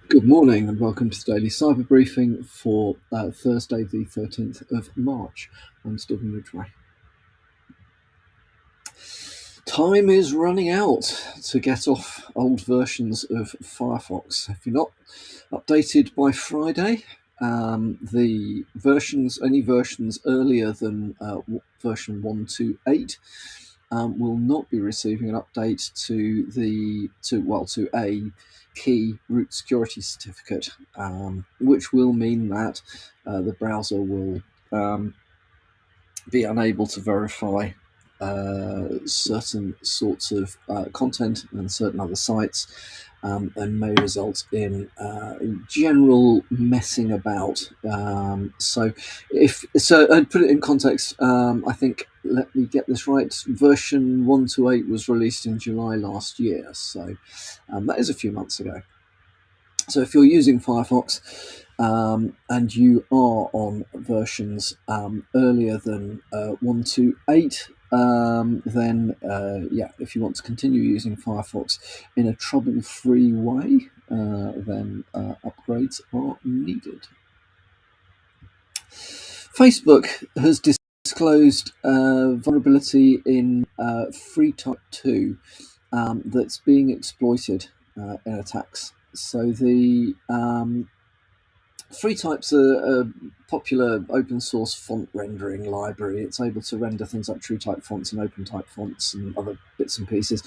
Good morning and welcome to the Daily Cyber Briefing for Thursday, the 13th of March. I'm Stephen Ridgway. Time is running out to get off old versions of Firefox. If you're not updated by Friday, the any versions earlier than version 128 will not be receiving an update to a key root security certificate, which will mean that the browser will be unable to verify certain sorts of content and certain other sites, and may result in general messing about. I'd put it in context. I think, let me get this right, version 128 was released in July last year, so that is a few months ago. So if you're using Firefox and you are on versions earlier than 128, then if you want to continue using Firefox in a trouble-free way, then upgrades are needed. Facebook has disclosed vulnerability in Freetype 2 that's being exploited in attacks. So the Freetype's a popular open source font rendering library. It's able to render things like TrueType fonts and OpenType fonts and other bits and pieces.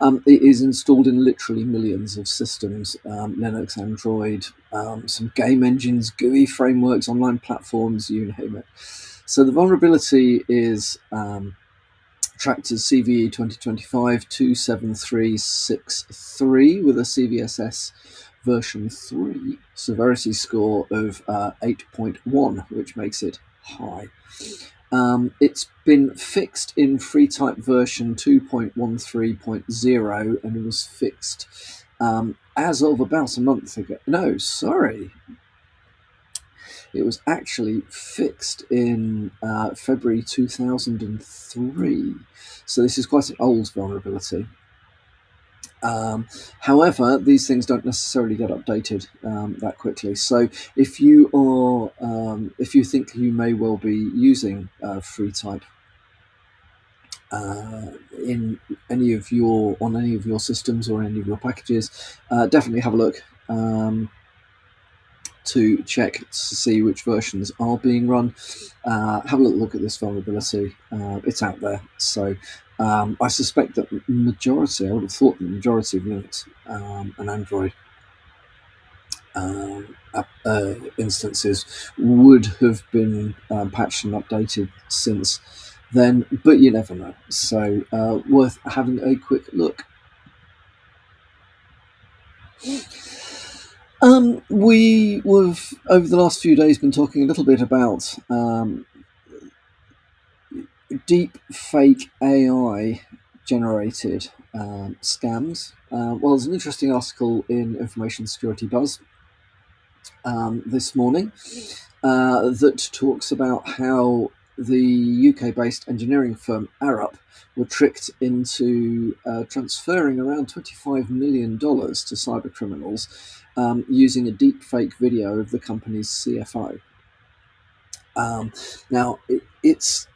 It is installed in literally millions of systems, Linux, Android, some game engines, GUI frameworks, online platforms, you name it. So the vulnerability is tracked as CVE 2025-27363 with a CVSS version 3 severity score of 8.1, which makes it high. It's been fixed in Freetype version 2.13.0, and it was fixed as of about a month ago. No, sorry. It was actually fixed in February 2003. So this is quite an old vulnerability. However, these things don't necessarily get updated that quickly. So if you think you may well be using Freetype on any of your systems or any of your packages, definitely have a look to check to see which versions are being run. Have a look at this vulnerability. It's out there. So I suspect that I would have thought the majority of Linux and Android instances would have been patched and updated since then, but you never know. So worth having a quick look. We've over the last few days been talking a little bit about Deepfake AI generated scams. Well, there's an interesting article in Information Security Buzz this morning that talks about how the UK-based engineering firm Arup were tricked into transferring around $25 million to cyber criminals using a deepfake video of the company's CFO. Now, it's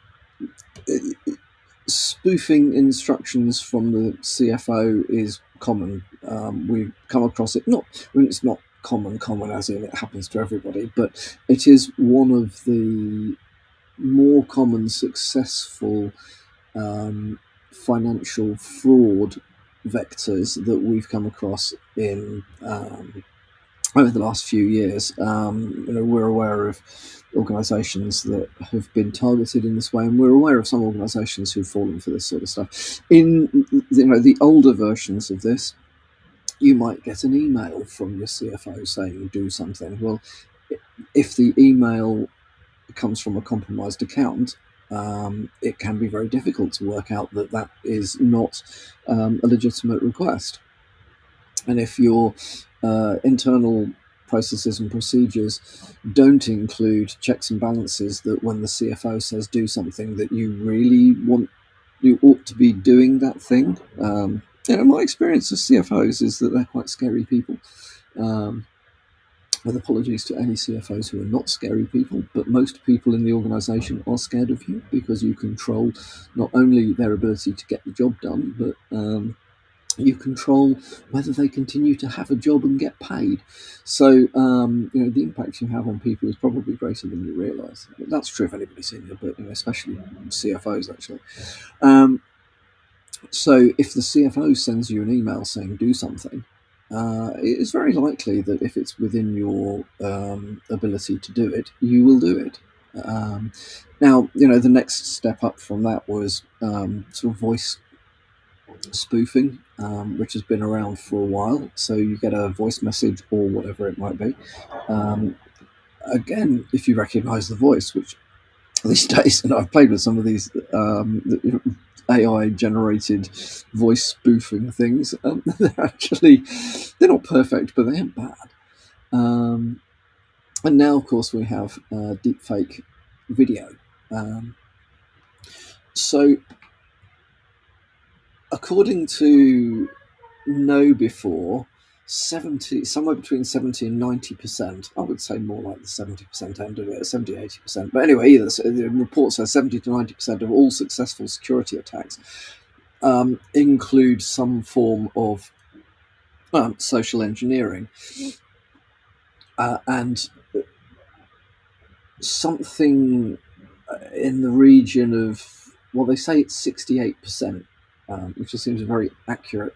spoofing instructions from the CFO is common. We've come across it. It's not common as in it happens to everybody, but it is one of the more common successful financial fraud vectors that we've come across in over the last few years. We're aware of organisations that have been targeted in this way, and we're aware of some organisations who've fallen for this sort of stuff. In the older versions of this, you might get an email from your CFO saying do something. Well, if the email comes from a compromised account, it can be very difficult to work out that is not a legitimate request. And if your internal processes and procedures don't include checks and balances, that when the CFO says do something, that you ought to be doing that thing. My experience of CFOs is that they're quite scary people. with apologies to any CFOs who are not scary people, but most people in the organisation are scared of you because you control not only their ability to get the job done, but you control whether they continue to have a job and get paid. So, the impact you have on people is probably greater than you realise. That's true of anybody senior, but especially CFOs, actually. So if the CFO sends you an email saying do something, it is very likely that if it's within your ability to do it, you will do it. Now, the next step up from that was sort of voice spoofing, which has been around for a while. So you get a voice message or whatever it might be. Again, if you recognise the voice, which these days, and I've played with some of these AI generated voice spoofing things. They're not perfect, but they ain't bad. And now, of course, we have deepfake video. So, according to KnowBe4, somewhere between 70 and 90%, I would say more like the 70% end of it, 70, 80%. But anyway, the report says 70 to 90% of all successful security attacks include some form of social engineering. And something in the region of, well, they say it's 68%, which seems a very accurate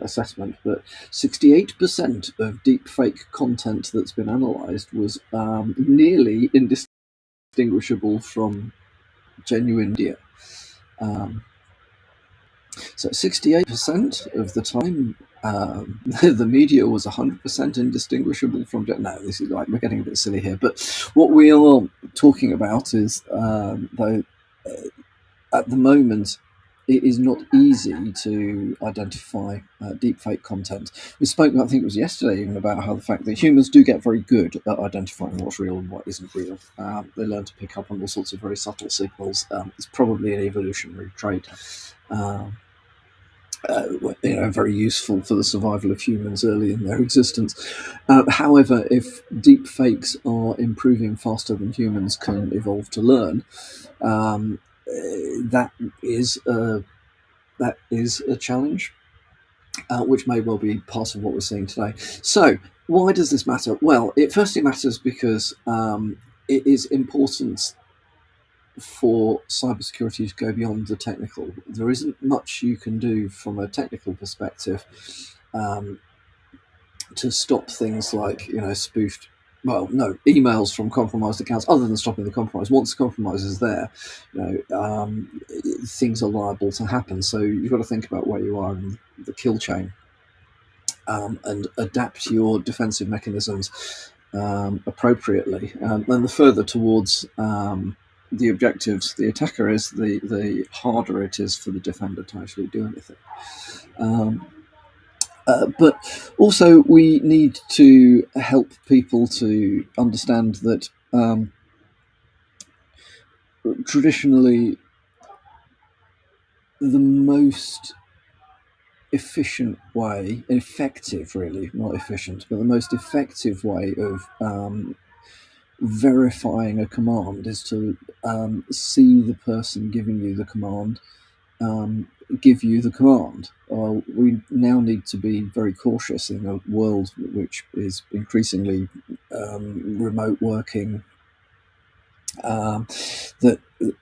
assessment, but 68% of deepfake content that's been analysed was nearly indistinguishable from genuine video. So 68% of the time, the media was 100% indistinguishable from. No, this is like, we're getting a bit silly here. But what we are talking about is, though, at the moment, it is not easy to identify deepfake content. We spoke, I think it was yesterday, even about how the fact that humans do get very good at identifying what's real and what isn't real. They learn to pick up on all sorts of very subtle signals. It's probably an evolutionary trait. Very useful for the survival of humans early in their existence. However, if deep fakes are improving faster than humans can evolve to learn, that is a challenge, which may well be part of what we're seeing today. So, why does this matter? Well, it matters because it is important for cybersecurity to go beyond the technical. There isn't much you can do from a technical perspective to stop things like spoofed, emails from compromised accounts, other than stopping the compromise. Once the compromise is there, things are liable to happen. So you've got to think about where you are in the kill chain and adapt your defensive mechanisms appropriately. And the further towards the objectives the attacker is, the harder it is for the defender to actually do anything. But also, we need to help people to understand that traditionally, the most effective, really, not efficient, but the most effective way of verifying a command is to see the person giving you the command give you the command. We now need to be very cautious in a world which is increasingly remote working, that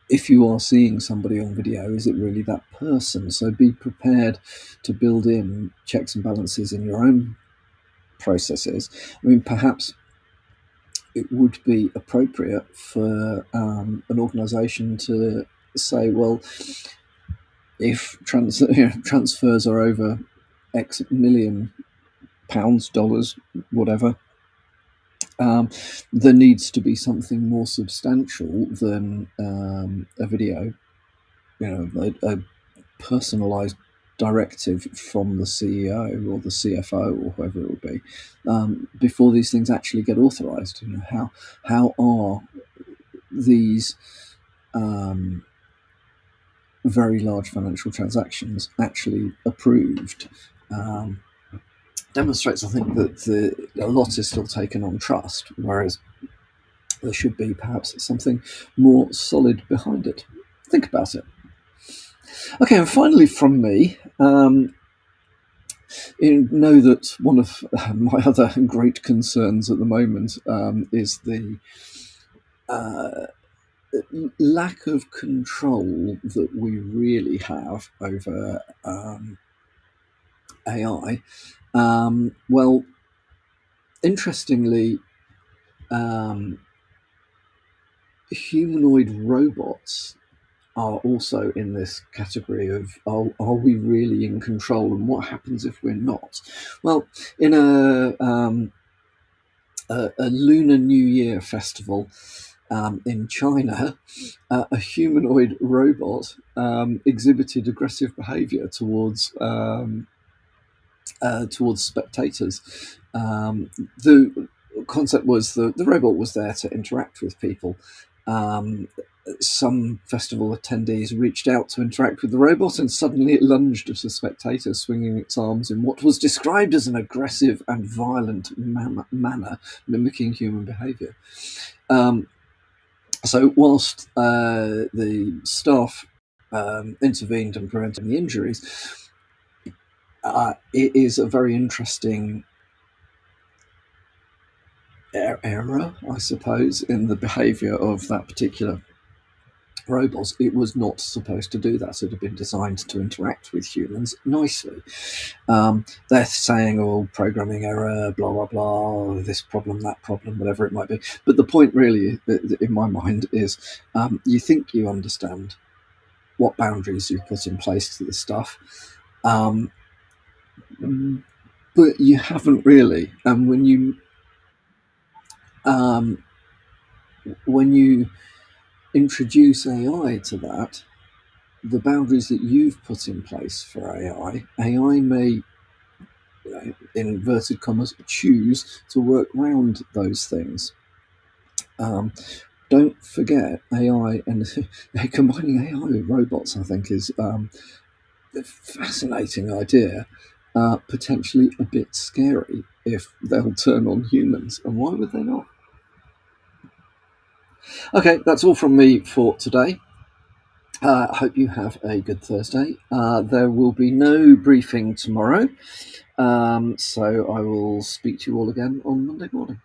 if you are seeing somebody on video, is it really that person? So be prepared to build in checks and balances in your own processes. I mean, perhaps it would be appropriate for an organisation to say, well, if transfers are over X million pounds, dollars, whatever, there needs to be something more substantial than a video, a personalised directive from the CEO or the CFO or whoever it would be, before these things actually get authorised. How are these very large financial transactions actually approved? demonstrates, I think, that a lot is still taken on trust, whereas there should be perhaps something more solid behind it. Think about it. Okay, and finally from me, you know that one of my other great concerns at the moment is the uh, lack of control that we really have over AI. Well, interestingly, um, humanoid robots are also in this category of, are we really in control, and what happens if we're not? Well, in a Lunar New Year festival in China, a humanoid robot exhibited aggressive behaviour towards spectators. The concept was the robot was there to interact with people. Um, some festival attendees reached out to interact with the robot, and suddenly it lunged at a spectator, swinging its arms in what was described as an aggressive and violent manner, mimicking human behaviour. Um, so, whilst the staff intervened and prevented the injuries, it is a very interesting error, I suppose, in the behaviour of that particular robot. It was not supposed to do that. It had been designed to interact with humans nicely. They're saying, oh, programming error, blah, blah, blah, this problem, that problem, whatever it might be. But the point really, in my mind, is you think you understand what boundaries you put in place to this stuff, um, but you haven't really. And um, when you introduce AI to that, the boundaries that you've put in place for AI may, in inverted commas, choose to work around those things. Don't forget AI and combining AI with robots, I think, is a fascinating idea. Potentially a bit scary if they'll turn on humans, and why would they not? Okay, that's all from me for today. I hope you have a good Thursday. There will be no briefing tomorrow, so I will speak to you all again on Monday morning.